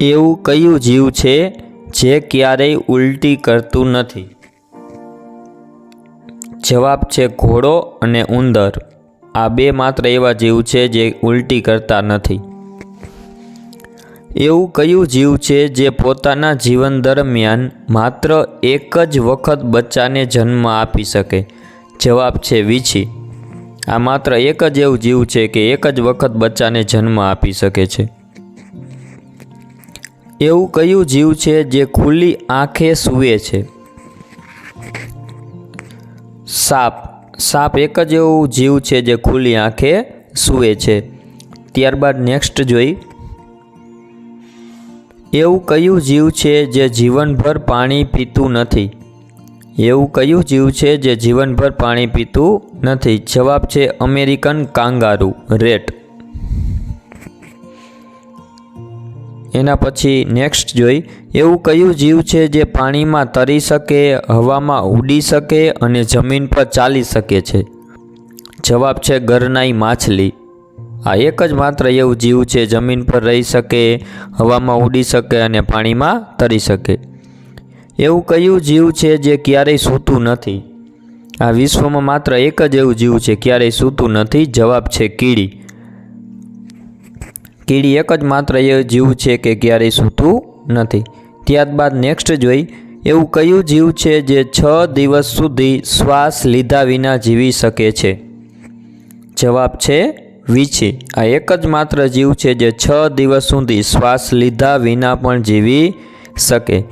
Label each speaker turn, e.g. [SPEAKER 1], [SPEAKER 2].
[SPEAKER 1] એવું કયું જીવ છે જે ક્યારેય ઉલટી કરતું નથી? જવાબ છે ઘોડો અને ઉંદર. આ બે માત્ર એવા જીવ છે જે ઉલટી કરતા નથી. એવું કયું જીવ છે જે પોતાના જીવન દરમિયાન માત્ર એક જ વખત બચ્ચાને જન્મ આપી શકે? જવાબ છે વીછી. આ માત્ર એક જ એવું જીવ છે કે એક જ વખત બચ્ચાને જન્મ આપી શકે છે. એવું કયું જીવ છે જે ખુલ્લી આંખે સૂવે છે? સાપ. સાપ એક જ એવું જીવ છે જે ખુલ્લી આંખે સૂવે છે. ત્યારબાદ નેક્સ્ટ જોઈ. એવું કયું જીવ છે જે જીવનભર પાણી પીતું નથી? એવું કયું જીવ છે જે જીવનભર પાણી પીતું નથી? જવાબ છે અમેરિકન કાંગારૂ, રેટ. એના પછી નેક્સ્ટ જોઈ. એવું કયું જીવ છે જે પાણીમાં તરી શકે, હવામાં ઉડી શકે અને જમીન પર ચાલી શકે છે? જવાબ છે ગરનાઈ માછલી. આ એક જ માત્ર એવું જીવ છે જમીન પર રહી શકે, હવામાં ઉડી શકે અને પાણીમાં તરી શકે. એવું કયું જીવ છે જે ક્યારેય સૂતું નથી? આ વિશ્વમાં માત્ર એક જ એવું જીવ છે ક્યારેય સૂતું નથી. જવાબ છે કીડી. કીડી એક જ માત્ર એવું જીવ છે કે ક્યારેય સૂતું નથી. ત્યારબાદ નેક્સ્ટ જોઈ. એવું કયું જીવ છે જે 6 દિવસ સુધી શ્વાસ લીધા વિના જીવી શકે છે? જવાબ છે વીછી. આ એક જ માત્ર જીવ છે જે 6 દિવસ સુધી શ્વાસ લીધા વિના પણ જીવી શકે.